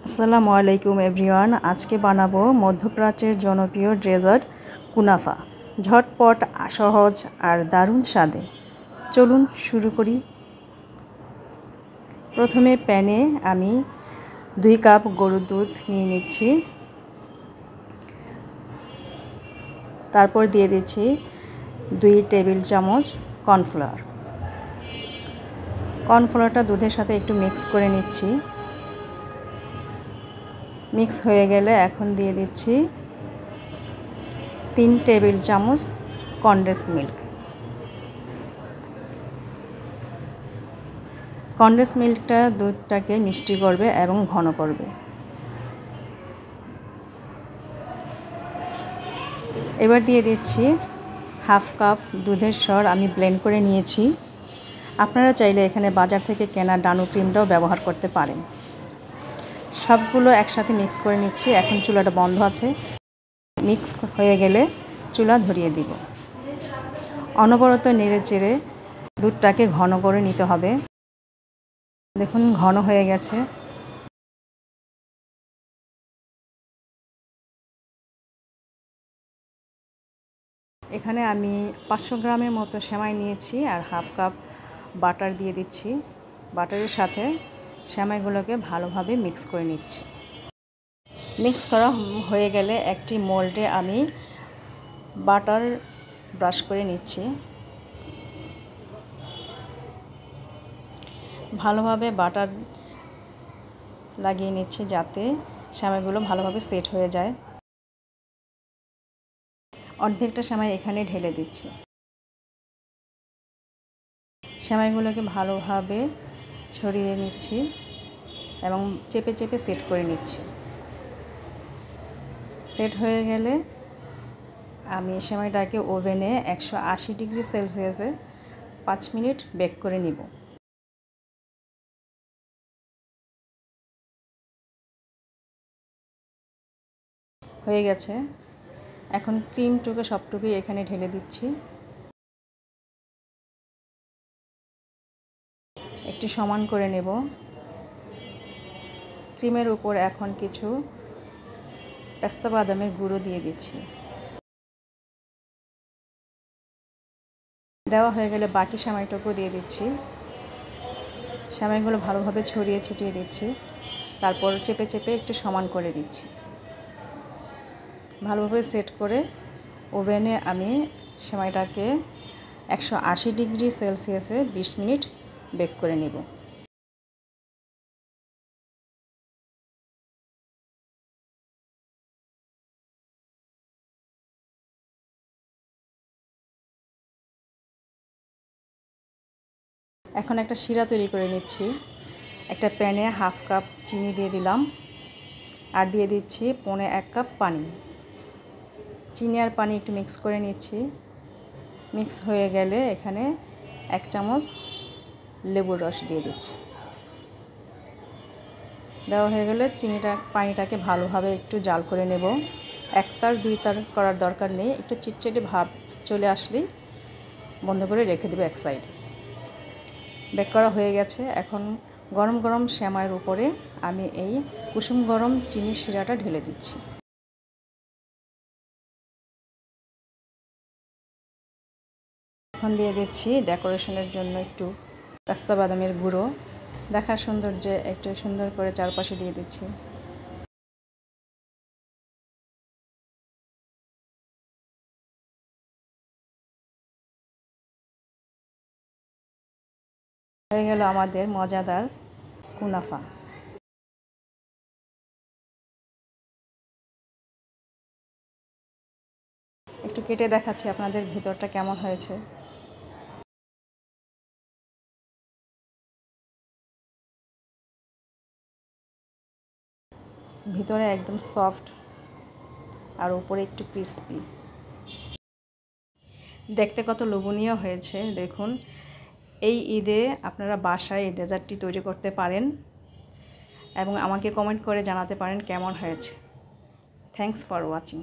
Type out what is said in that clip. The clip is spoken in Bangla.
আসসালামু আলাইকুম এভরিওয়ান। আজকে বানাবো মধ্যপ্রাচ্যের জনপ্রিয় ডেজার্ট কুনাফা। ঝটপট, সহজ আর দারুণ স্বাদে। চলুন শুরু করি। প্রথমে প্যানে আমি 2 কাপ গরুর দুধ নিয়ে নিচ্ছি। তারপর দিয়ে দিচ্ছি 2 টেবিল চামচ কর্নফ্লাওয়ার। কর্নফ্লাওয়ারটা দুধের সাথে একটু মিক্স করে নিচ্ছি। মিক্স হয়ে গেলে এখন দিয়ে দিচ্ছি 3 টেবিল চামচ কনডেন্স মিল্ক। কনডেন্স মিল্কটা দুধটাকে মিষ্টি করবে এবং ঘন করবে। এবার দিয়ে দিচ্ছি 1/2 কাপ দুধের সর আমি ব্লেন্ড করে নিয়েছি। আপনারা চাইলে এখানে বাজার থেকে কেনা ডানু ক্রিমটাও ব্যবহার করতে পারেন। সবগুলো একসাথে মিক্স করে নিচ্ছি। এখন চুলাটা বন্ধ আছে। মিক্স হয়ে গেলে চুলা ধরিয়ে দিব। অনবরত নেড়ে চেড়ে দুধটাকে ঘন করে নিতে হবে। দেখুন ঘন হয়ে গেছে। এখানে আমি 500 গ্রামের মতো সেমাই নিয়েছি আর 1/2 কাপ বাটার দিয়ে দিচ্ছি। বাটারের সাথে সেমাইগুলোকে ভালোভাবে মিক্স করে নিচ্ছি। মিক্স করা হয়ে গেলে একটি মোল্ডে আমি বাটার ব্রাশ করে নিচ্ছি। ভালোভাবে বাটার লাগিয়ে নিচ্ছি যাতে সেমাইগুলো ভালোভাবে সেট হয়ে যায়। অর্ধেকটা সেমাই এখানে ঢেলে দিচ্ছি। সেমাইগুলোকে ভালোভাবে ছড়িয়ে নিচ্ছি এবং চেপে চেপে সেট করে নিচ্ছি। সেট হয়ে গেলে আমি সেমাইটাকে ওভেনে 180 ডিগ্রি সেলসিয়াসে 5 মিনিট বেক করে নিব। হয়ে গেছে। এখন ক্রিমটুকু সবটুকুই এখানে ঢেলে দিচ্ছি। একটু সমান করে নেব। ক্রিমের উপর এখন কিছু পেস্তা বাদামের গুঁড়ো দিয়ে দিচ্ছি। দেওয়া হয়ে গেলে বাকি সেমাইটুকু দিয়ে দিচ্ছি। সেমাইগুলো ভালোভাবে ছড়িয়ে ছিটিয়ে দিচ্ছি। তারপর চেপে চেপে একটু সমান করে দিচ্ছি। ভালোভাবে সেট করে ওভেনে আমি সেমাইটাকে 180 ডিগ্রি সেলসিয়াসে 20 মিনিট বেক করে নেব। এখন একটা শিরা তৈরি করে নিচ্ছি। একটা প্যানে 1/2 কাপ চিনি দিয়ে দিলাম আর দিয়ে দিচ্ছি 1/4 কাপ পানি। চিনি আর পানি একটু মিক্স করে নিচ্ছি। মিক্স হয়ে গেলে এখানে 1 চামচ লেবুর রস দিয়ে দিচ্ছি। দেওয়া হয়ে গেলে পানিটাকে ভালোভাবে একটু জাল করে নেব। 1 তার 2 তার করার দরকার নেই। একটু চিটচিটে ভাব চলে আসলেই বন্ধ করে রেখে দেব এক সাইড। বেক করা হয়ে গেছে। এখন গরম গরম সেমাইয়ের উপরে আমি এই কুসুম গরম চিনির শিরাটা ঢেলে দিচ্ছি। এখন দিয়ে দিচ্ছি ডেকোরেশনের জন্য একটু পেস্তা বাদামের গুঁড়ো। দেখার সৌন্দর্যে একটু সুন্দর করে চারপাশে দিয়ে দিচ্ছি। হয়ে গেল আমাদের মজাদার কুনাফা। একটু কেটে দেখাচ্ছি আপনাদের ভিতরটা কেমন হয়েছে। ভিতরে একদম সফট আর উপরে একটু ক্রিস্পি। দেখতে কত লোভনীয় হয়েছে দেখুন। এই ঈদে আপনারা বাসায় এই ডেজার্টটি তৈরি করতে পারেন এবং আমাকে কমেন্ট করে জানাতে পারেন কেমন হয়েছে। Thanks for watching.